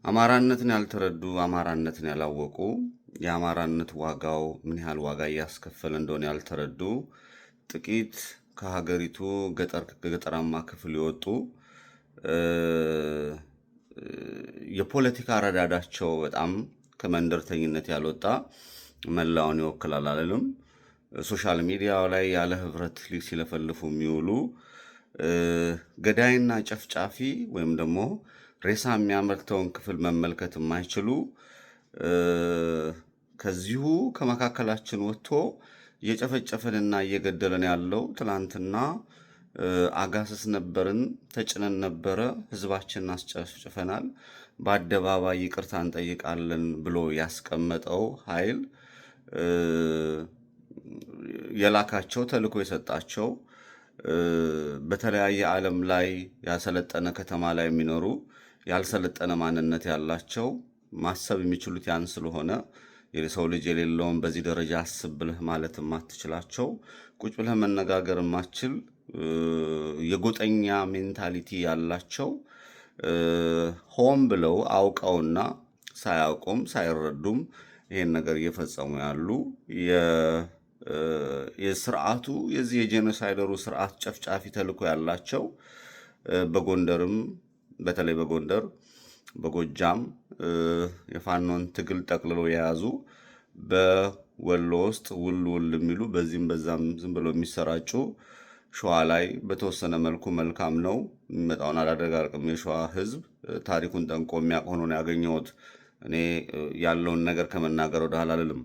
አማራነትን ያልተረዱ አማራነትን ያላወቁ የአማራነት ዋጋው ምን ያህል ዋጋ እያስከፈለ እንደሆነ ያልተረዱ ጥቂት ከሀገሪቱ ገጠራማ ክፍል የወጡ የፖለቲካ አረዳዳቸው በጣም ከመንደርተኝነት ያልወጣ መላውን ይወክላል አልልም። ሶሻል ሚዲያው ላይ ያለ ህብረት ሲለፈልፉ የሚውሉ ገዳይና ጨፍጫፊ ወይም ደግሞ ሬሳ የሚያመርተውን ክፍል መመልከት የማይችሉ ከዚሁ ከመካከላችን ወጥቶ እየጨፈጨፈንና እየገደለን ያለው ትላንትና አጋስስ ነበርን፣ ተጭነን ነበረ፣ ህዝባችንን አስጨፍጭፈናል፣ በአደባባይ ይቅርታ እንጠይቃለን ብሎ ያስቀመጠው ኃይል የላካቸው ተልዕኮ የሰጣቸው በተለያየ ዓለም ላይ ያልሰለጠነ ከተማ ላይ የሚኖሩ ያልሰለጠነ ማንነት ያላቸው ማሰብ የሚችሉት ያን ስለሆነ የሰው ልጅ የሌለውን በዚህ ደረጃ አስብ ብለህ ማለት የማትችላቸው ቁጭ ብለህ መነጋገር የማትችል የጎጠኛ ሜንታሊቲ ያላቸው ሆን ብለው አውቀውና ሳያውቁም ሳይረዱም ይሄን ነገር እየፈጸሙ ያሉ የስርዓቱ የዚህ የጄኖሳይደሩ ስርዓት ጨፍጫፊ ተልዕኮ ያላቸው በጎንደርም በተለይ በጎንደር በጎጃም የፋኖን ትግል ጠቅልሎ የያዙ በወሎ ውስጥ ውል የሚሉ በዚህም በዛም ዝም ብሎ የሚሰራጩ ሸዋ ላይ በተወሰነ መልኩ መልካም ነው የሚመጣውን አላደጋርቅም የሸዋ ህዝብ ታሪኩን ጠንቆ የሚያውቅ ሆኖ ነው ያገኘሁት። እኔ ያለውን ነገር ከመናገር ወደ ኋላ አልልም።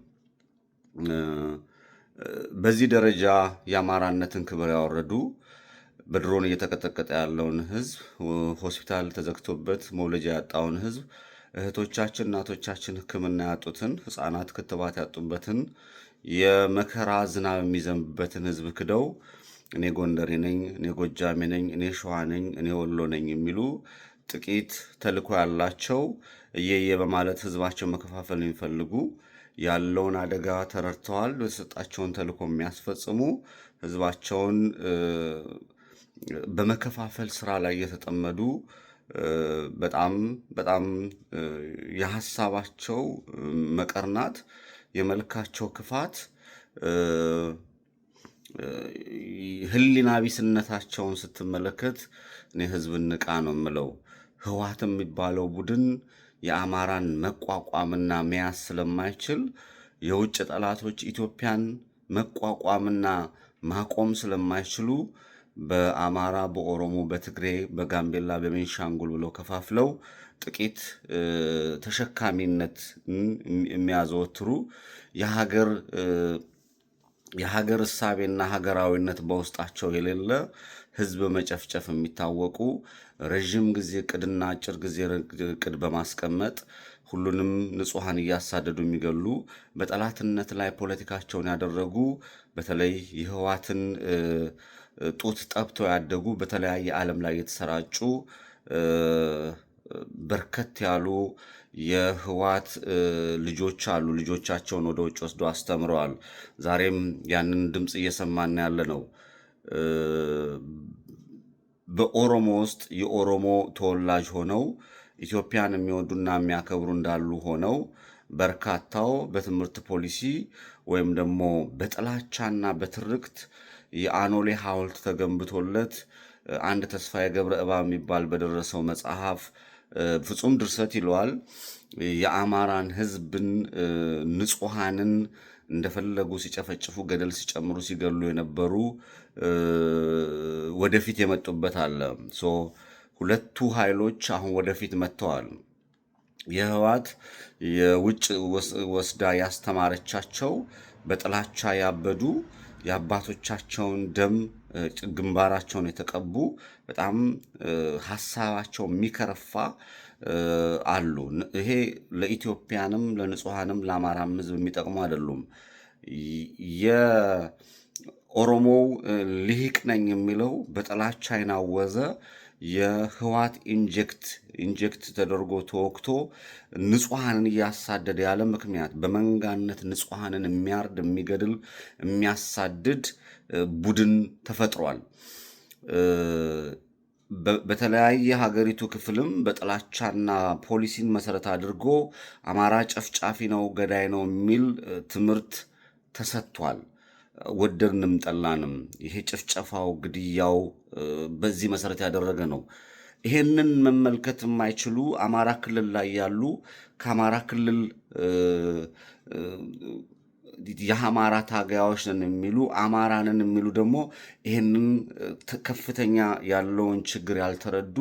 በዚህ ደረጃ የአማራነትን ክብር ያወረዱ በድሮን እየተቀጠቀጠ ያለውን ህዝብ ሆስፒታል ተዘግቶበት መውለጃ ያጣውን ህዝብ እህቶቻችን እናቶቻችን ሕክምና ያጡትን ህፃናት ክትባት ያጡበትን የመከራ ዝናብ የሚዘንብበትን ህዝብ ክደው እኔ ጎንደሬ ነኝ፣ እኔ ጎጃሜ ነኝ፣ እኔ ሸዋ ነኝ፣ እኔ ወሎ ነኝ የሚሉ ጥቂት ተልዕኮ ያላቸው እየየ በማለት ህዝባቸው መከፋፈል የሚፈልጉ ያለውን አደጋ ተረድተዋል። በተሰጣቸውን ተልዕኮ የሚያስፈጽሙ ህዝባቸውን በመከፋፈል ስራ ላይ የተጠመዱ በጣም በጣም የሐሳባቸው መቀርናት የመልካቸው ክፋት ህሊና ቢስነታቸውን ስትመለከት እኔ ህዝብን ንቃ ነው የምለው። ህወሓት የሚባለው ቡድን የአማራን መቋቋምና መያዝ ስለማይችል የውጭ ጠላቶች ኢትዮጵያን መቋቋምና ማቆም ስለማይችሉ በአማራ፣ በኦሮሞ፣ በትግሬ፣ በጋምቤላ፣ በቤንሻንጉል ብለው ከፋፍለው ጥቂት ተሸካሚነት የሚያዘወትሩ የሀገር እሳቤና ሀገራዊነት በውስጣቸው የሌለ ህዝብ መጨፍጨፍ የሚታወቁ ረዥም ጊዜ ቅድና አጭር ጊዜ ቅድ በማስቀመጥ ሁሉንም ንጹሐን እያሳደዱ የሚገሉ በጠላትነት ላይ ፖለቲካቸውን ያደረጉ በተለይ የህወሓትን ጡት ጠብተው ያደጉ በተለያየ ዓለም ላይ የተሰራጩ በርከት ያሉ የህወሓት ልጆች አሉ። ልጆቻቸውን ወደ ውጭ ወስደው አስተምረዋል። ዛሬም ያንን ድምፅ እየሰማን ያለ ነው። በኦሮሞ ውስጥ የኦሮሞ ተወላጅ ሆነው ኢትዮጵያን የሚወዱና የሚያከብሩ እንዳሉ ሆነው በርካታው በትምህርት ፖሊሲ ወይም ደግሞ በጥላቻና በትርክት የአኖሌ ሐውልት ተገንብቶለት አንድ ተስፋዬ ገብረ እባብ የሚባል በደረሰው መጽሐፍ ፍጹም ድርሰት ይለዋል። የአማራን ህዝብን ንጹሐንን እንደፈለጉ ሲጨፈጭፉ ገደል ሲጨምሩ ሲገሉ የነበሩ ወደፊት የመጡበት አለ። ሁለቱ ኃይሎች አሁን ወደፊት መጥተዋል። የህወሓት የውጭ ወስዳ ያስተማረቻቸው በጥላቻ ያበዱ የአባቶቻቸውን ደም ግንባራቸውን የተቀቡ በጣም ሀሳባቸው የሚከረፋ አሉ። ይሄ ለኢትዮጵያንም ለንጹሐንም ለአማራም ህዝብ የሚጠቅሙ አይደሉም። የኦሮሞው ልሂቅ ነኝ የሚለው በጥላቻ የናወዘ የህወሓት ኢንጀክት ተደርጎ ተወግቶ ንጹሐንን እያሳደደ ያለ ምክንያት በመንጋነት ንጹሐንን የሚያርድ የሚገድል የሚያሳድድ ቡድን ተፈጥሯል። በተለያየ ሀገሪቱ ክፍልም በጥላቻና ፖሊሲን መሰረት አድርጎ አማራ ጨፍጫፊ ነው፣ ገዳይ ነው የሚል ትምህርት ተሰጥቷል። ወደድንም ጠላንም ይሄ ጭፍጨፋው፣ ግድያው በዚህ መሰረት ያደረገ ነው። ይሄንን መመልከት የማይችሉ አማራ ክልል ላይ ያሉ ከአማራ ክልል የአማራ ታጋዮች ነን የሚሉ አማራንን የሚሉ ደግሞ ይህንን ከፍተኛ ያለውን ችግር ያልተረዱ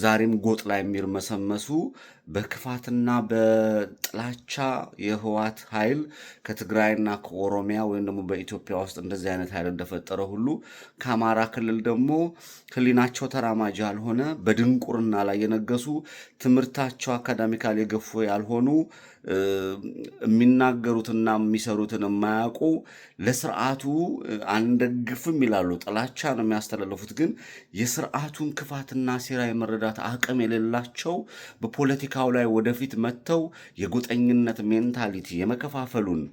ዛሬም ጎጥ ላይ የሚርመሰመሱ በክፋትና በጥላቻ የህወሓት ኃይል ከትግራይና ከኦሮሚያ ወይም ደግሞ በኢትዮጵያ ውስጥ እንደዚህ አይነት ኃይል እንደፈጠረ ሁሉ ከአማራ ክልል ደግሞ ህሊናቸው ተራማጅ ያልሆነ በድንቁርና ላይ የነገሱ ትምህርታቸው አካዳሚካል የገፉ ያልሆኑ የሚናገሩትና የሚሰሩትን የማያውቁ ለስርዓቱ አንደግፍም ይላሉ። ጥላቻ ነው የሚያስተላልፉት። ግን የስርዓቱን ክፋትና ሴራ የመረዳት አቅም የሌላቸው በፖለቲካው ላይ ወደፊት መጥተው የጎጠኝነት ሜንታሊቲ የመከፋፈሉን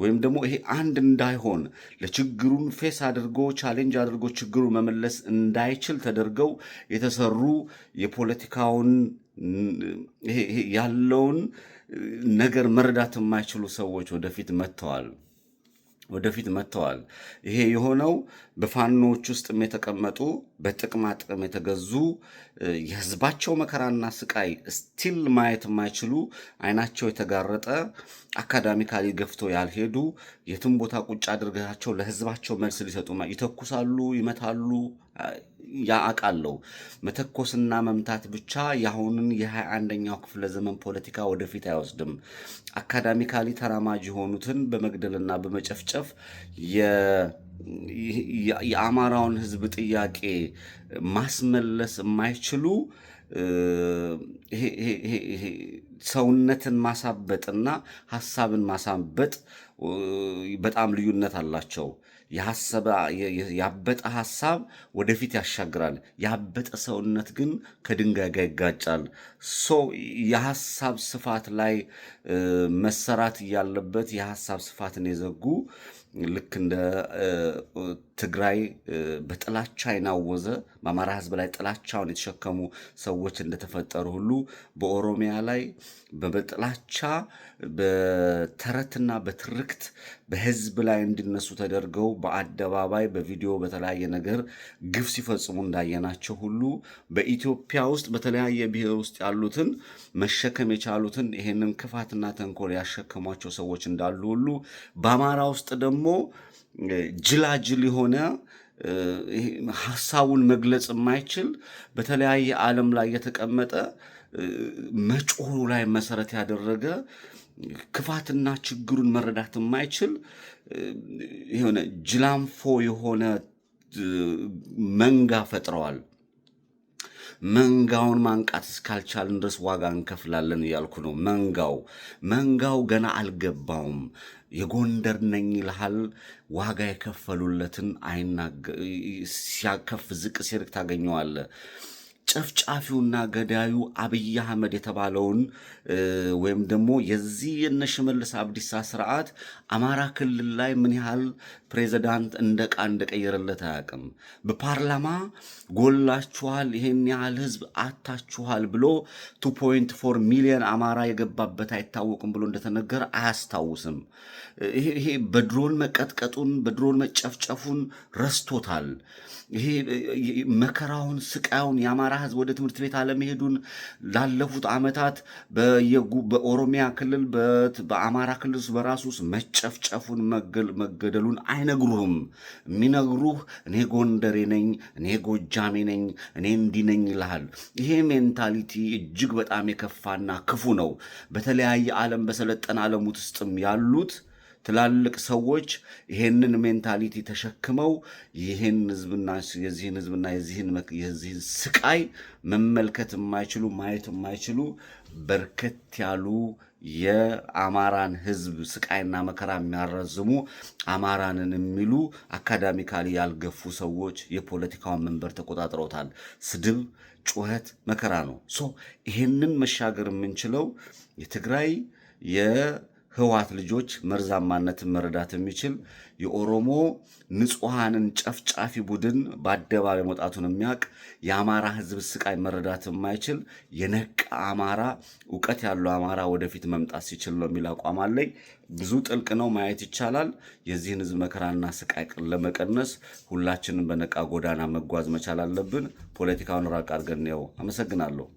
ወይም ደግሞ ይሄ አንድ እንዳይሆን ለችግሩን ፌስ አድርጎ ቻሌንጅ አድርጎ ችግሩ መመለስ እንዳይችል ተደርገው የተሰሩ የፖለቲካውን ያለውን ነገር መረዳት የማይችሉ ሰዎች ወደፊት መጥተዋል። ይሄ የሆነው በፋኖች ውስጥም የተቀመጡ በጥቅማ ጥቅም የተገዙ የህዝባቸው መከራና ስቃይ ስቲል ማየት የማይችሉ አይናቸው የተጋረጠ አካዳሚካሊ ገፍቶ ያልሄዱ የትም ቦታ ቁጭ አድርጋቸው ለህዝባቸው መልስ ሊሰጡ ይተኩሳሉ፣ ይመታሉ። ያአቃለው መተኮስና መምታት ብቻ የአሁንን የ21ኛው ክፍለ ዘመን ፖለቲካ ወደፊት አይወስድም። አካዳሚካሊ ተራማጅ የሆኑትን በመግደልና በመጨፍጨፍ የአማራውን ህዝብ ጥያቄ ማስመለስ የማይችሉ ሰውነትን ማሳበጥና ሐሳብን ማሳበጥ በጣም ልዩነት አላቸው። ያበጠ ሐሳብ ወደፊት ያሻግራል። ያበጠ ሰውነት ግን ከድንጋይ ጋር ይጋጫል። የሐሳብ ስፋት ላይ መሰራት እያለበት የሐሳብ ስፋትን የዘጉ ልክ እንደ ትግራይ በጥላቻ የናወዘ በአማራ ህዝብ ላይ ጥላቻውን የተሸከሙ ሰዎች እንደተፈጠሩ ሁሉ በኦሮሚያ ላይ በጥላቻ በተረትና በትርክት በህዝብ ላይ እንዲነሱ ተደርገው በአደባባይ በቪዲዮ በተለያየ ነገር ግፍ ሲፈጽሙ እንዳየናቸው ሁሉ በኢትዮጵያ ውስጥ በተለያየ ብሔር ውስጥ ያሉትን መሸከም የቻሉትን ይሄንን ክፋትና ተንኮል ያሸከሟቸው ሰዎች እንዳሉ ሁሉ በአማራ ውስጥ ደግሞ ጅላጅል የሆነ ሐሳቡን መግለጽ የማይችል በተለያየ ዓለም ላይ የተቀመጠ መጮሁ ላይ መሰረት ያደረገ ክፋትና ችግሩን መረዳት የማይችል የሆነ ጅላንፎ የሆነ መንጋ ፈጥረዋል። መንጋውን ማንቃት እስካልቻልን ድረስ ዋጋ እንከፍላለን እያልኩ ነው። መንጋው ገና አልገባውም። የጎንደር ነኝ ይልሃል። ዋጋ የከፈሉለትን ሲያከፍ ዝቅ ሲርቅ ታገኘዋለህ። ጨፍጫፊውና ገዳዩ አብይ አህመድ የተባለውን ወይም ደግሞ የዚህ የነ ሽመልስ አብዲሳ ስርዓት አማራ ክልል ላይ ምን ያህል ፕሬዚዳንት እንደ ዕቃ እንደቀየረለት አያውቅም። በፓርላማ ጎላችኋል፣ ይሄን ያህል ህዝብ አታችኋል ብሎ 2.4 ሚሊዮን አማራ የገባበት አይታወቅም ብሎ እንደተነገረ አያስታውስም። ይሄ በድሮን መቀጥቀጡን በድሮን መጨፍጨፉን ረስቶታል። ይሄ መከራውን ስቃዩን የአማራ ህዝብ ወደ ትምህርት ቤት አለመሄዱን ላለፉት ዓመታት በኦሮሚያ ክልል በአማራ ክልል በራሱ ውስጥ መጨፍጨፉን መገደሉን አይነግሩህም። የሚነግሩህ እኔ ጎንደሬ ነኝ፣ እኔ ጎጃሜ ነኝ፣ እኔ እንዲህ ነኝ ይልሃል። ይሄ ሜንታሊቲ እጅግ በጣም የከፋና ክፉ ነው። በተለያየ ዓለም በሰለጠነ ዓለም ውስጥም ያሉት ትላልቅ ሰዎች ይሄንን ሜንታሊቲ ተሸክመው ይሄን ህዝብና የዚህን ስቃይ መመልከት የማይችሉ ማየት የማይችሉ በርከት ያሉ የአማራን ህዝብ ስቃይና መከራ የሚያራዝሙ አማራንን የሚሉ አካዳሚካሊ ያልገፉ ሰዎች የፖለቲካውን መንበር ተቆጣጥረውታል። ስድብ፣ ጩኸት፣ መከራ ነው። ይሄንን መሻገር የምንችለው የትግራይ ህወሓት ልጆች መርዛማነትን መረዳት የሚችል የኦሮሞ ንጹሐንን ጨፍጫፊ ቡድን በአደባባይ መውጣቱን የሚያውቅ የአማራ ህዝብ ስቃይ መረዳት የማይችል የነቃ አማራ፣ እውቀት ያለው አማራ ወደፊት መምጣት ሲችል ነው የሚል አቋም አለኝ። ብዙ ጥልቅ ነው፣ ማየት ይቻላል። የዚህን ህዝብ መከራና ስቃይ ለመቀነስ ሁላችንም በነቃ ጎዳና መጓዝ መቻል አለብን። ፖለቲካውን ራቅ አድርገን ነው። አመሰግናለሁ።